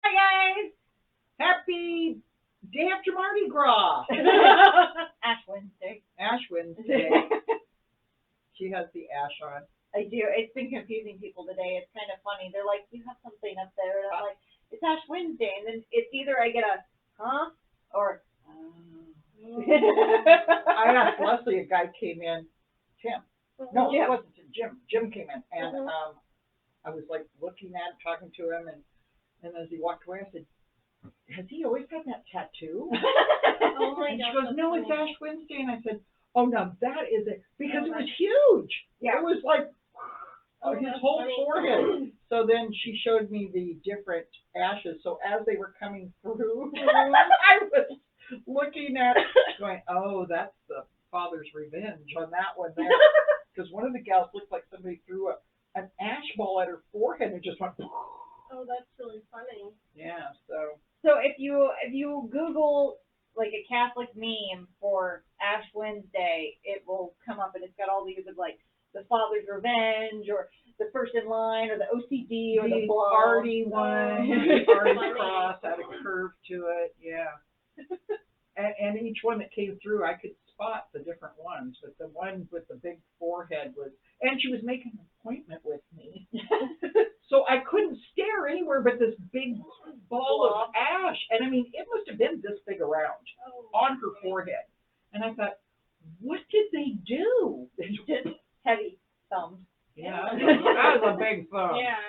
Hi guys. Happy day after Mardi Gras. Ash Wednesday. Ash Wednesday. She has the ash on. I do. It's been confusing people today. It's kind of funny. They're like, "You have something up there," and I'm like, "It's Ash Wednesday," and then it's either I get a "huh" or I asked Leslie, a guy came in, Tim. No, Yeah. it wasn't Tim. Jim. Jim came in, and I was like looking at him, talking to him, and as he walked away, I said, "Has he always had that tattoo?" Oh my And she gosh, goes, "No, it's funny. Ash Wednesday." And I said, "Oh, now that is it," because it was huge. Yeah. It was like Oh, his that's whole funny. forehead. So then she showed me the different ashes. So as they were coming through, I was looking at, going, "Oh, that's the father's revenge on that one there." Because one of the gals looked like somebody threw an ash ball at her forehead and it just went. Oh, that's really funny. Yeah. So. So if you Google like a Catholic meme for Ash Wednesday, it will come up and it's got all these of like the Father's Revenge or the First in Line or the OCD or the blood. arty one, the arty cross had a curve to it, yeah. And each one that came through, I could spot the different ones, but the one with the big forehead was, and she was making an appointment with me. So I couldn't stare anywhere but this big ball of ash. And I mean, it must have been this big around on her forehead. And I thought, what did they do? Just heavy thumbs. Yeah, that was a big thumb. Yeah.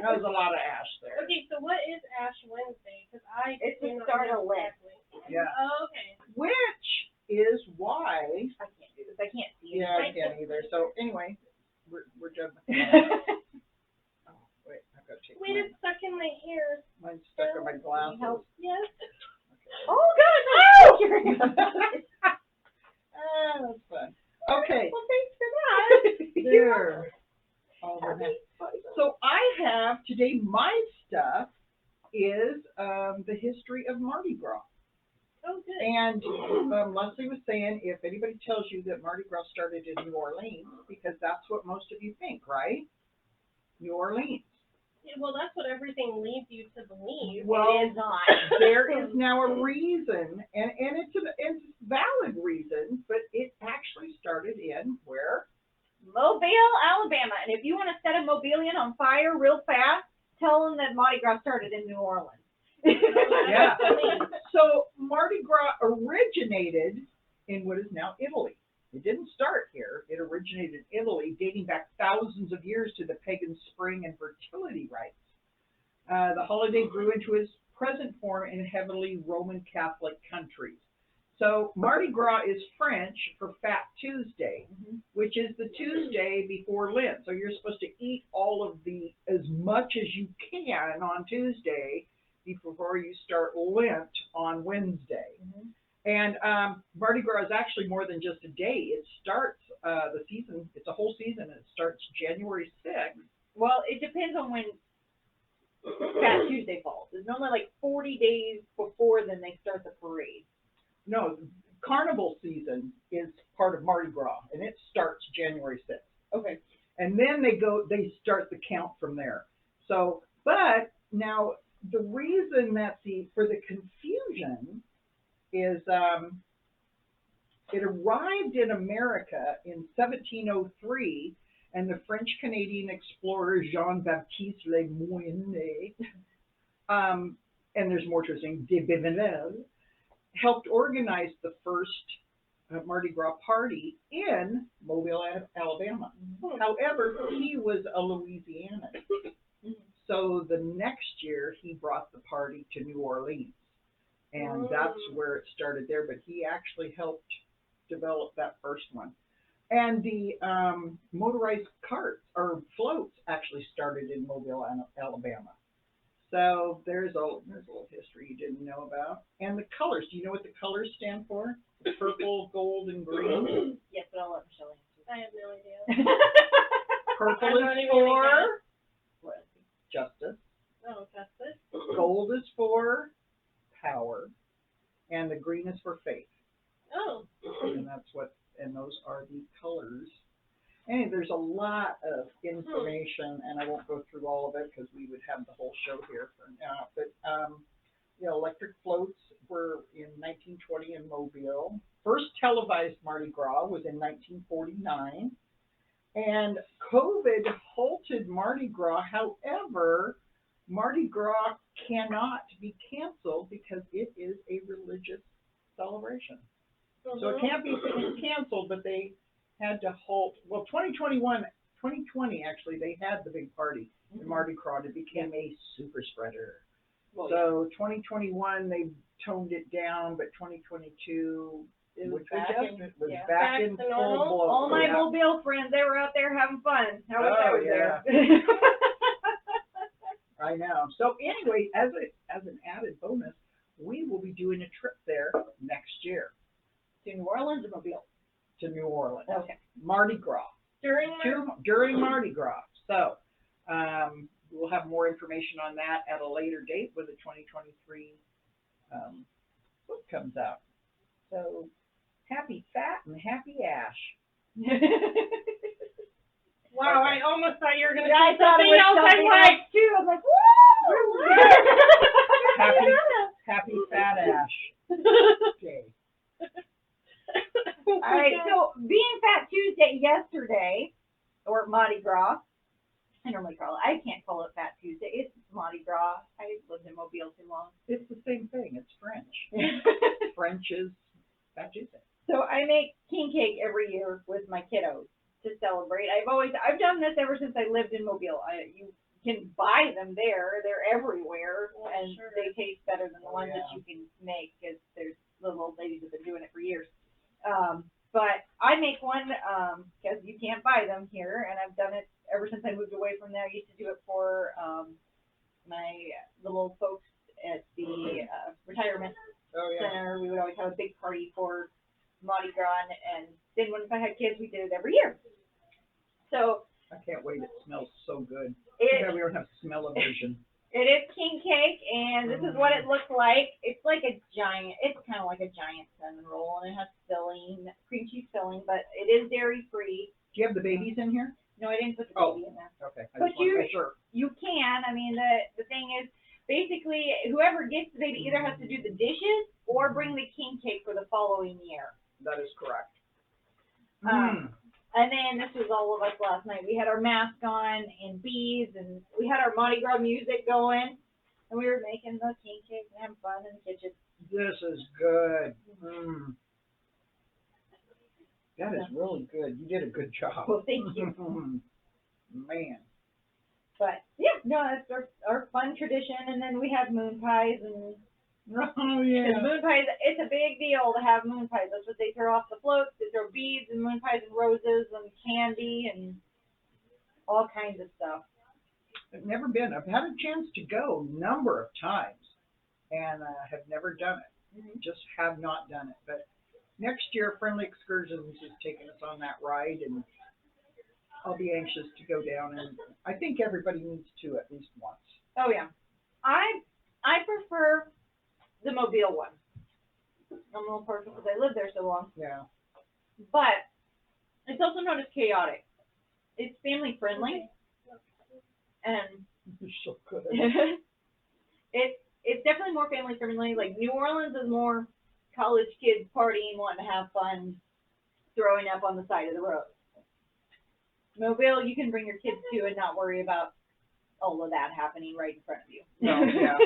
That was a lot of ash there. Okay, so what is Ash Wednesday? Because It's do the not start know of Lent. exactly. Yeah. Oh, okay. Which is why. I can't do this. I can't see it. Yeah, I can't either. So anyway, we're done. Oh, wait, I've got to take Wait, it's stuck in my hair. mine's stuck on my glasses. help? Yes. Oh God! No! Ah, that's fun. Okay. Well, thanks for that. There. All of that. So I have today. My stuff is the history of Mardi Gras. Oh, good. And Leslie was saying, if anybody tells you that Mardi Gras started in New Orleans, because that's what most of you think, right? New Orleans. Yeah, well, that's what everything leads you to believe. Well, It is not. there is now a reason, and it's a valid reason, but it actually started in where? Mobile, Alabama. And if you want to set a Mobilian on fire real fast, tell them that Mardi Gras started in New Orleans. Yeah. So Mardi Gras originated in what is now Italy. It didn't start here. It originated in Italy, dating back thousands of years to the pagan spring and fertility rites. The holiday grew into its present form in heavily Roman Catholic countries. So Mardi Gras is French for Fat Tuesday, which is the Tuesday before Lent. So you're supposed to eat as much as you can on Tuesday before you start Lent on Wednesday. And Mardi Gras is actually more than just a day. It starts the season, it's a whole season, and it starts January 6th. Well, it depends on when Fat Tuesday falls. It's normally like 40 days before then they start the parade. No, Carnival season is part of Mardi Gras, and it starts January 6th. Okay. And then they start the count from there. So, but now the reason for the confusion is it arrived in America in 1703, and the French-Canadian explorer Jean-Baptiste Le Moyne, and there's more to sing, de Bevenel, helped organize the first Mardi Gras party in Mobile, Alabama. However, he was a Louisianan. So the next year, he brought the party to New Orleans. And that's where it started there. But he actually helped develop that first one. And the motorized carts or floats actually started in Mobile, Alabama. So there's a little history you didn't know about. And the colors. Do you know what the colors stand for? Purple, gold, and green. Yes, but I'll let Michelle answer. I have no idea. Purple I'm not is even gonna for justice. Oh, justice. Gold is for power, and the green is for faith. Oh. And those are the colors. And there's a lot of information, and I won't go through all of it because we would have the whole show here for now. But electric floats were in 1920 in Mobile. First televised Mardi Gras was in 1949, and COVID halted Mardi Gras. However, Mardi Gras cannot be canceled because it is a religious celebration. So it can't be canceled, but they had to halt. Well, 2020 actually, they had the big party in Mardi Gras. It became a super spreader. Well, So 2021 they toned it down, but 2022 it was back in full blow. All my Mobile friends, they were out there having fun. How was that there? I know. So anyway, as an added bonus, we will be doing a trip there next year. To New Orleans or Mobile? To New Orleans. Okay. Mardi Gras. During Mardi Gras. So we'll have more information on that at a later date when the 2023 book comes out. So happy Fat and happy Ash. Wow, Okay. I almost thought you were going to I say thought it something was else. something I'm like, else too. I'm like, woo! Happy Fat Ash Day. All right, so being Fat Tuesday yesterday, or Mardi Gras, I normally call it, I can't call it Fat Tuesday, it's Mardi Gras. I lived in Mobile too long. It's the same thing, it's French. French is Fat Tuesday. So I make king cake every year with my kiddos to celebrate. I've done this ever since I lived in Mobile. You can buy them there, they're everywhere, and sure. they taste better than the ones that you can make, because there's little old ladies that have been doing it for years. But I make one because you can't buy them here, and I've done it ever since I moved away from there. I used to do it for my little folks at the retirement center. We would always have a big party for Mardi Gras, and then once I had kids, we did it every year. So I can't wait, it smells so good. it, Yeah, we don't have smell-o-vision. it is king cake, and this is what it looks like. It's like a giant, it's kind of like a giant cinnamon roll, and it has filling, cream cheese filling, but it is dairy-free. Do you have the babies in here? No, I didn't put the baby in there. Okay. I But just want to make sure. you can. I mean, the thing is, basically, whoever gets the baby either has to do the dishes or bring the king cake for the following year. That is correct. And then this was all of us last night. We had our mask on and beads, and we had our Mardi Gras music going, and we were making the king cake and having fun in the kitchen. This is good. That is really good. You did a good job. Well, thank you. Man. But yeah, no, that's our fun tradition. And then we had moon pies, and Oh, yeah. moon pies, it's a big deal to have moon pies. That's what they throw off the floats. They throw beads and moon pies and roses and candy and all kinds of stuff. I've never been. I've had a chance to go a number of times and have never done it. Just have not done it. But next year, Friendly Excursions is taking us on that ride, and I'll be anxious to go down. And I think everybody needs to at least once. Oh yeah, I prefer the Mobile one. I'm a little partial because I lived there so long. Yeah. But it's also not as chaotic. It's family friendly, and It's so good. it's definitely more family friendly. Like New Orleans is more college kids partying, wanting to have fun, throwing up on the side of the road. Mobile, you can bring your kids to and not worry about all of that happening right in front of you. No, yeah.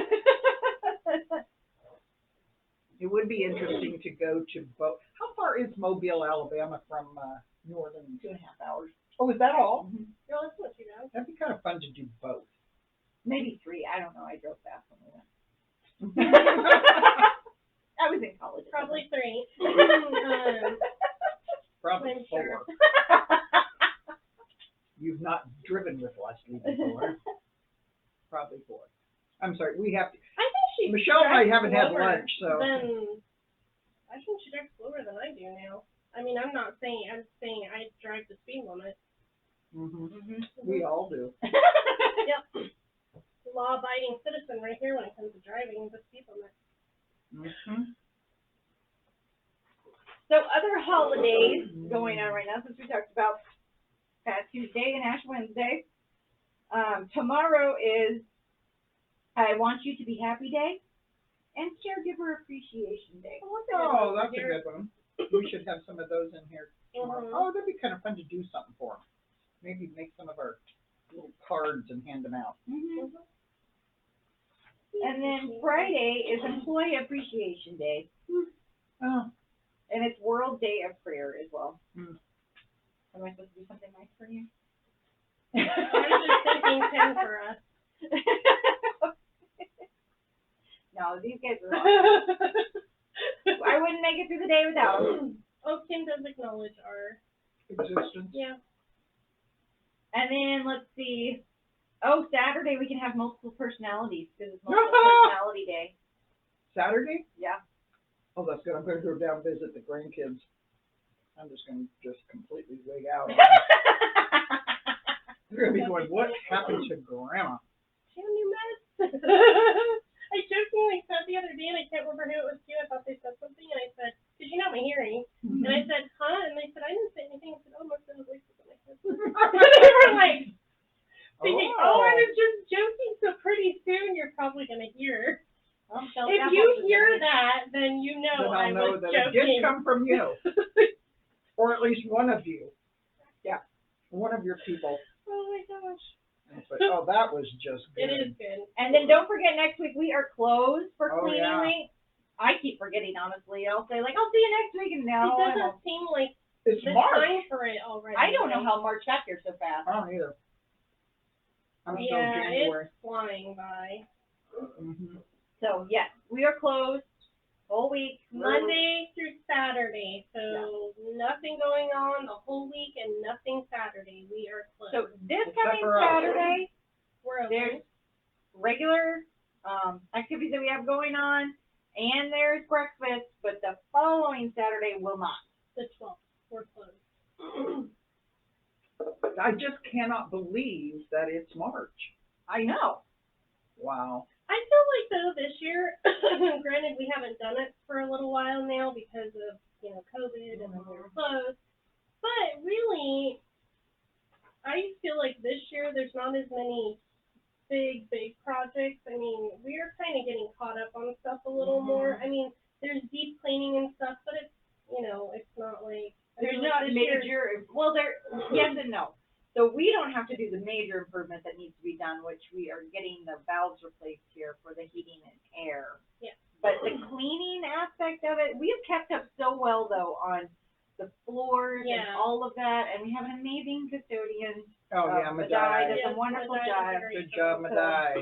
It would be interesting to go to both. How far is Mobile, Alabama from New Orleans? 2.5 hours. Oh, is that all? no, that's not too bad. That'd be kind of fun to do both. Maybe 3. I don't know. I drove fast when we went. I was in college. Probably 3. Probably I'm 4. sure. You've not driven with Leslie before. Probably 4. I'm sorry, we have to. I think she Michelle and I drives haven't had slower lunch, so. I think she drives slower than I do now. I mean, I'm saying I drive the speed limit. We all do. Yep. Law-abiding citizen right here when it comes to driving the speed limit. So other holidays going on right now, since we talked about Fat Tuesday and Ash Wednesday. Tomorrow is I Want You to Be Happy Day and Caregiver Appreciation Day. Oh, that's a good one. We should have some of those in here tomorrow. Mhm. Oh, that'd be kind of fun to do something for them. Maybe make some of our little cards and hand them out. Mm-hmm. And then Friday is Employee Appreciation Day. Oh. And it's World Day of Prayer as well. Mm. Am I supposed to do something nice for you? I'm just thinking 10 for us. No, these guys are awesome. I wouldn't make it through the day without them. Oh, Kim does acknowledge our, Existence. yeah. And then let's see. Oh, Saturday we can have multiple personalities because it's Multiple Personality Day. Saturday? Yeah. Oh, that's good. I'm going to go down and visit the grandkids. I'm just going to just completely wig out. They're going to be going, what happened to Grandma? She had a new mess. I jokingly said the other day, and I can't remember who it was to. I thought they said something, and I said, because you know my hearing. Mm-hmm. And I said, huh? And they said, I didn't say anything. I said, oh, must have been the voice of my husband. And they were like, thinking, oh, I was just joking. So pretty soon you're probably going to hear. If you hear that, then you know then I'll I know was that joking. it did come from you. Or at least one of you. Yeah. One of your people. Oh my gosh. But, oh, that was just good. It is good. And then don't forget, next week we are closed for Oh, cleaning yeah. week. I keep forgetting, honestly. I'll say, like, I'll see you next week, and no, It I doesn't won't. seem like It's the March. time for it already. I don't know how March got here so fast. I don't either. I'm still Yeah, January. it's flying by. Mm-hmm. So, yes, we are closed whole week. Monday through Saturday, so nothing going on the whole week and nothing Saturday. We are closed. So this Except coming for us. Saturday, we're open. there's regular activities that we have going on, and there's breakfast, but the following Saturday will not. The 12th, we're closed. I just cannot believe that it's March. I know. Wow. I feel like though this year, granted we haven't done it for a little while now because of, you know, COVID and then we were closed, but really, I feel like this year there's not as many big projects. I mean, we're kind of getting caught up on stuff a little more. I mean, there's deep cleaning and stuff, but it's, you know, it's not like, There's feel like not this year- major, well, there, yes and no. So we don't have to do the major improvement that needs to be done, which we are getting the valves replaced here for the heating and air. Yeah. But the cleaning aspect of it, we have kept up so well though on the floors and Yeah. all of that, and we have an amazing custodian. Oh, yeah, Madai Madai. does Yes, a wonderful Madai does a job. great Good job, Madai.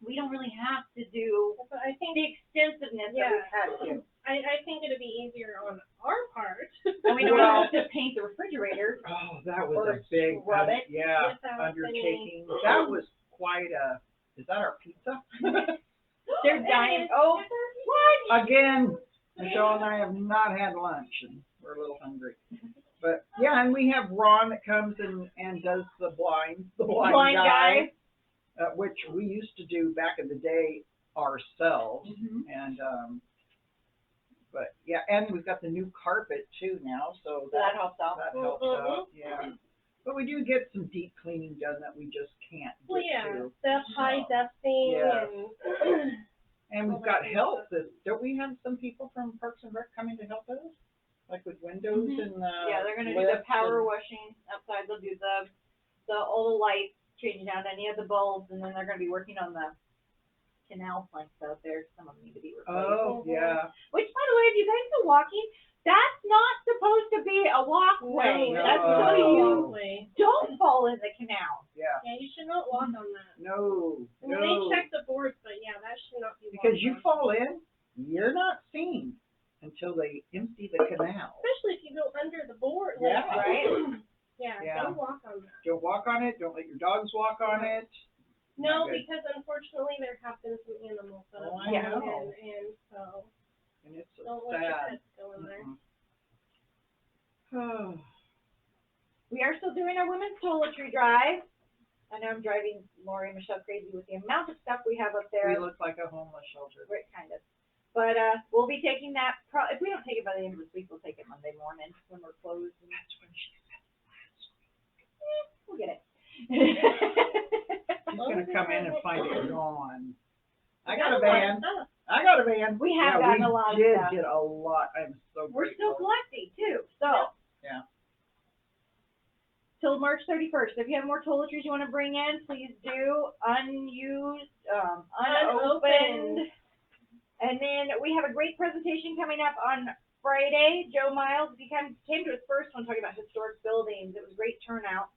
We don't really have to do But I think, the extensiveness that we've had to. I think it'd be easier on our part. And we don't have to paint the refrigerator. Oh, that was Or a big, scrub it. yeah, Without undertaking. That was quite a, is that our pizza? They're dying. Oh, what? Again, Michelle and I have not had lunch and we're a little hungry. But, yeah, and we have Ron that comes and does the blind guy. Which we used to do back in the day ourselves. Mhm. And, but yeah, and we've got the new carpet too now, so That helps out. that helps out, yeah. But we do get some deep cleaning done that we just can't Well, get yeah, to. the high dusting Yes. and. And we've got help, don't we have some people from Parks and Rec coming to help us? Like with windows Mhm. and, Yeah, they're gonna do the lifts power and- washing outside. They'll do all the lights, changing out any of the bulbs, and then they're gonna be working on the canal planks out there. Some of them need to be replaced. Oh, yeah. Which, by the way, if you guys are walking, that's not supposed to be a walkway. No, That's no. so you walkway. don't fall in the canal. Yeah, Yeah, you should not walk on that. no, I mean, no. they check the boards, but yeah, that should not be walked Because you on. fall in, you're not seen until they empty the canal. Especially if you go under the board. Yeah. Like, Right. Yeah, Yeah. don't walk on that. Don't walk on it, don't let your dogs walk on it. No, Not good. because unfortunately there have been some animals that have Oh, I fallen know. in, and so And it's so don't let your sad. pets go in there. Mm-mm. We are still doing our women's toiletry drive. I know I'm driving Lori and Michelle crazy with the amount of stuff we have up there. We look like a homeless shelter. Right, kind of. But we'll be taking that. If we don't take it by the end of this week, we'll take it Monday morning when we're closed. And That's when she said last week. We'll get it. She's gonna come in and find it gone. I got a van. I got a van. We have gotten a lot of stuff. We did get a lot. I'm so We're grateful. still collecting too, so. Yeah. Till March 31st. If you have more toiletries you want to bring in, please do. Unused, unopened. And then we have a great presentation coming up on Friday. Joe Miles, he came to his first one talking about historic buildings. It was a great turnout.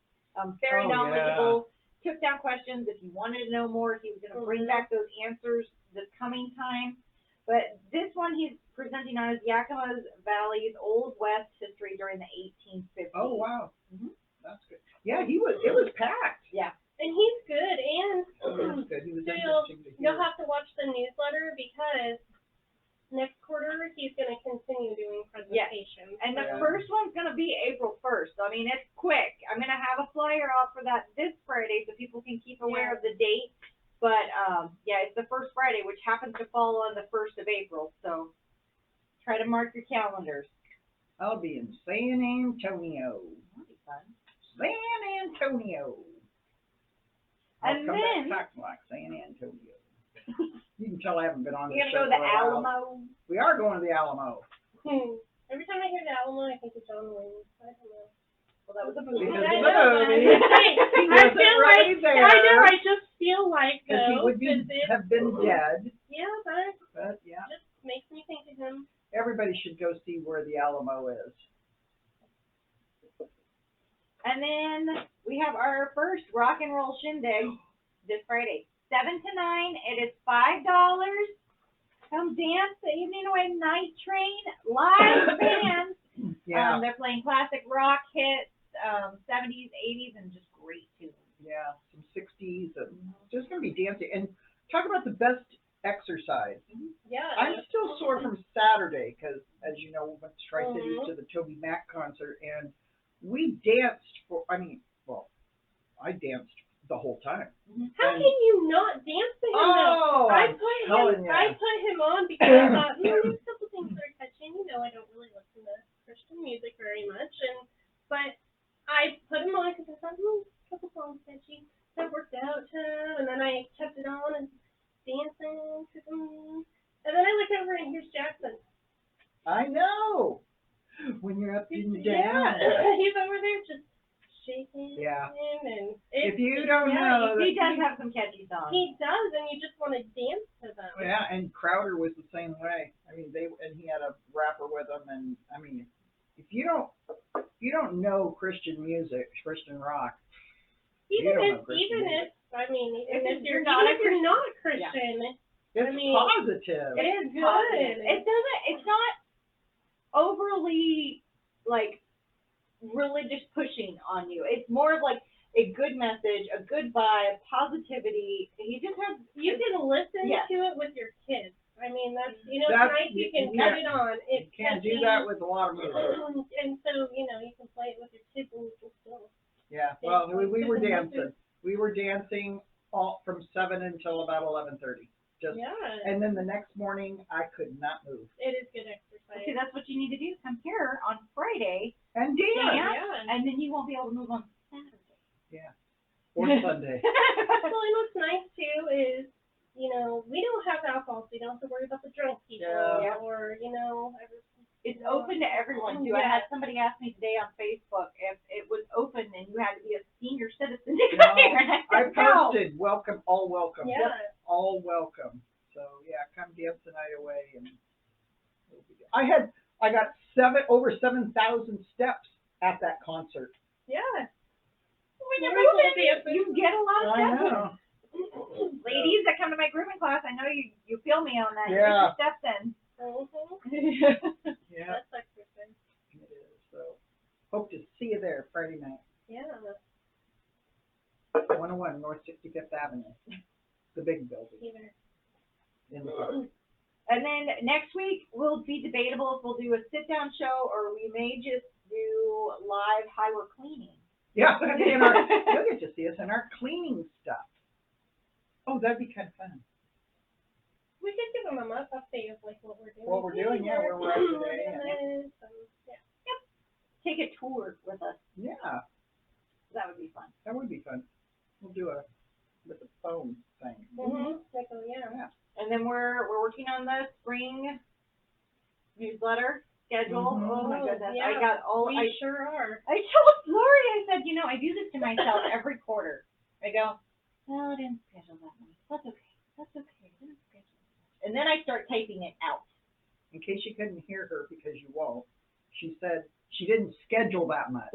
Very knowledgeable. Yeah. Took down questions. If you wanted to know more, he was going to bring back those answers this coming time. But this one he's presenting on is Yakima Valley's Old West history during the 1850s. Oh, wow. Mm-hmm. That's good. Yeah, it was packed. Yeah. And he's good, and good. He was you'll have to watch the newsletter because next quarter he's going to continue doing presentations. And the first one's going to be April 1st. So, I mean, it's quick. I'm going to have a flyer off for that this Friday so people can keep aware of the date. But, it's the first Friday, which happens to fall on the 1st of April. So, try to mark your calendars. I'll be in San Antonio. That'll be fun. San Antonio. And I'll come then back talking like San Antonio. You can tell I haven't been on this you're show gonna go to the for a while. Alamo. We are going to the Alamo. Every time I hear the Alamo, I think of John Wayne. I don't know. Well, that was a movie. Because I of the know, movie. I feel like there. I know. I just feel like Because he though, would have been dead. Yeah, But yeah, just makes me think of him. everybody should go see where the Alamo is. And then we have our first rock and roll shindig this Friday, 7 to 9. It is $5. Come dance the evening away. Night Train live band. Yeah. They're playing classic rock hits, 70s, 80s, and just great tunes. Yeah, some 60s, and just gonna be dancing. And talk about the best exercise. Yeah. I'm still sore from Saturday because, as you know, we went to Tri-Cities to the Toby Mac concert, and we danced I danced the whole time. How can you not dance to him? I put him on because I thought, there's a couple things that are catching. You know, I don't really listen to Christian music very much, but I put him on because I thought, a couple songs catchy. That worked out, and then I kept it on and dancing to them. And then I look over and here's Jackson. I know. When you're up and down. Yeah, he's over there just shaking. Yeah. And if you don't know, he does have some catchy songs. He does, and you just want to dance to them. Yeah, and Crowder was the same way. I mean, he had a rapper with him, and I mean, if you don't know Christian music, Christian rock, even if you're not Christian, it's positive. It is good. Positive. It's not overly like religious pushing on you. It's more of like a good message, a good vibe, positivity. He just has. You can listen to it with your kids. I mean, tonight you can put it on. You can't do that with a lot of music. And so, you can play it with your kids and you can still. Yeah, well, we were dancing. We were dancing all from 7 until about 11:30. And then the next morning, I could not move. It is good exercise. See, that's what you need to do. Come here on Friday and dance. And then you won't be able to move on Saturday. Yeah. Or Sunday. Well, and what's nice too is, we don't have alcohol, so you don't have to worry about the drunk people or, It's open to everyone too. I had somebody ask me today on Facebook if it was open and you had to be a senior citizen to come here. I posted, welcome, all welcome. Yeah. Yep, all welcome. So yeah, come dance the night away, and I got over 7,000 steps at that concert. Yeah. When you're moving, you get a lot of steps. I know. Ladies that come to my grooming class, I know you feel me on that. Yeah. You get your steps in. Yeah. That's exercise. It is. So hope to see you there Friday night. Yeah. 101 North 65th Avenue, the big building. In the park. And then next week will be debatable if we'll do a sit-down show or we may just do live highway cleaning. Yeah, you'll get to see us in our cleaning stuff. Oh, that'd be kind of fun. We could give them a update of like what we're doing. What we're doing, where we're at today. Yep. Take a tour with us. Yeah. That would be fun. That would be fun. We'll do a with the phone thing. Like, oh, yeah. And then we're working on the spring newsletter schedule. Oh my goodness, yeah. I got all. We sure are. I told Lori, I said, I do this to myself every quarter. I go, well, I didn't schedule that much. That's okay. That's okay. I didn't schedule that. And then I start typing it out. In case you couldn't hear her, because you won't, she said she didn't schedule that much.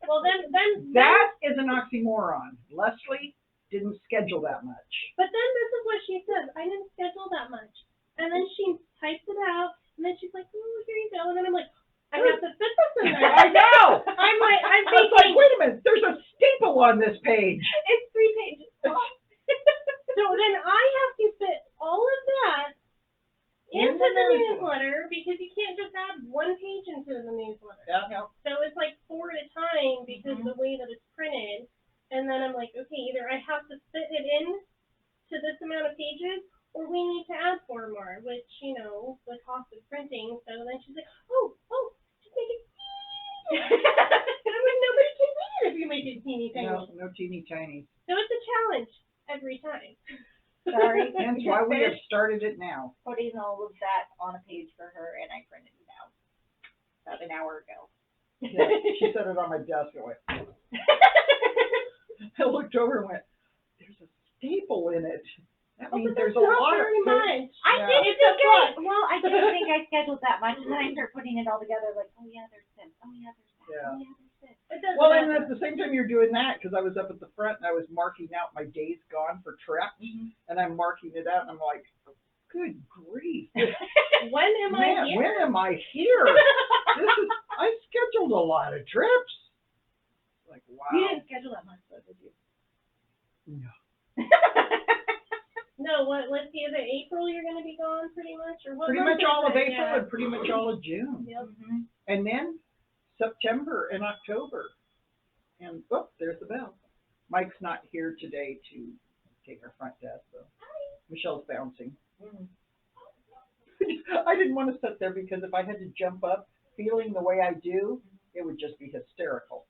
Well, then That is an oxymoron. Leslie didn't schedule that much. But then this is what she says. I didn't schedule that much. And then she types it out, and then she's like, oh, here you go. And then I'm like, I have to fit this in there. I know. I'm like, I'm I was like, thinking, wait a minute, there's a staple on this page. It's 3 pages. so then I have to fit all of that into the newsletter because you can't just add one page into the newsletter. Yeah. So it's like 4 at a time because the way that it's printed. And then I'm like, okay, either I have to fit it in to this amount of pages, or we need to add 4 more, which, the cost of printing. So then she's like, oh, just make it teeny. And I'm like, nobody can read it if you make it teeny tiny. No teeny tiny. So it's a challenge every time. Sorry. Hence why we have started it now. Putting all of that on a page for her, and I printed it out about an hour ago. Yeah, she set it on my desk and went. I looked over and went, there's a staple in it. That means there's a lot of very much. I did. It's okay. Well, I didn't think I scheduled that much, and then I start putting it all together. Like, oh yeah, there's this. Oh yeah, there's that. Yeah. Oh yeah, there's this. Well, and at the same time you're doing that, because I was up at the front and I was marking out my days gone for trips, and I'm marking it out, and I'm like, good grief. When am I here? When am I here? I scheduled a lot of trips. Like, wow. You didn't schedule that much, though, did you? No. No, let's see, is it April you're going to be gone pretty much? Or what Pretty month much all is of it? April Yeah. and pretty much all of June. Yep. And then September and October. And, there's the bell. Mike's not here today to take our front desk, so Michelle's bouncing. I didn't want to sit there because if I had to jump up feeling the way I do, it would just be hysterical.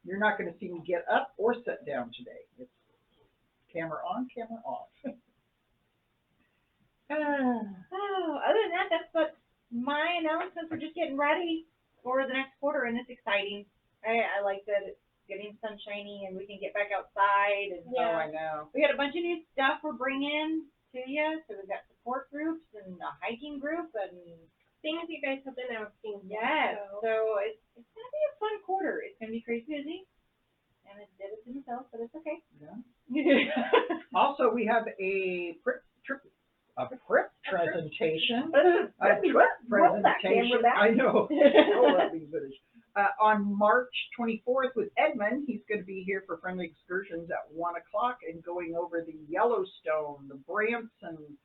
You're not going to see me get up or sit down today. It's camera on, camera off. Other than that, that's what my announcements. We're just getting ready for the next quarter, and it's exciting. I like that it's getting sunshiny and we can get back outside. And Oh, I know. we got a bunch of new stuff we're bringing to you. So we've got support groups and a hiking group and Things you guys have been asking. yes. So. So it's gonna be a fun quarter. It's gonna be crazy busy, and it did it to himself, but it's okay. Yeah. Also, we have a prep presentation. Presentation. I know. Roll that big finish. On March 24th with Edmund. He's going to be here for Friendly Excursions at 1 o'clock and going over the Yellowstone, the Branson,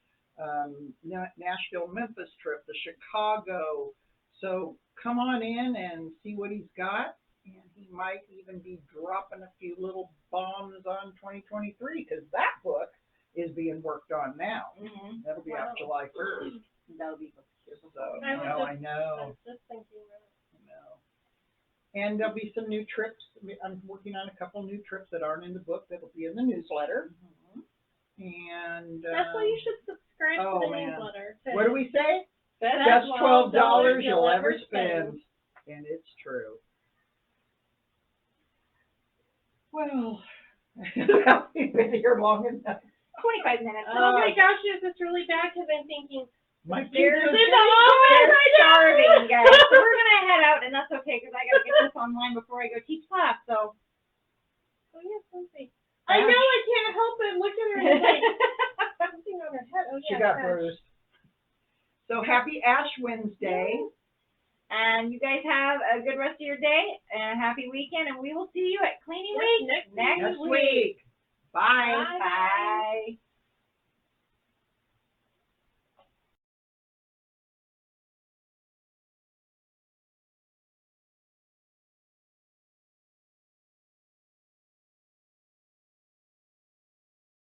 Nashville, Memphis trip, the Chicago. So come on in and see what he's got. And he might even be dropping a few little bombs on 2023 because that book is being worked on now. That'll be out July 1st. That'll be So, I know. I was just thinking that. And there'll be some new trips. I'm working on a couple new trips that aren't in the book that'll be in the newsletter. And That's why you should subscribe to the man. newsletter. What do we say? That's $12 you'll ever spend. And it's true. Well, we've been here long enough. 25 minutes. Oh my gosh, this is really bad because I'm thinking, My They're kids are starving, guys. So we're gonna head out, and that's okay because I gotta get this online before I go teach class. So. oh yes, something. I know I can't help it. Look at her. It's like something on her head. Oh yeah. She got bruised. So happy Ash Wednesday. And you guys have a good rest of your day and a happy weekend, and we will see you at Cleaning Week Next next week. Bye. Bye. Bye.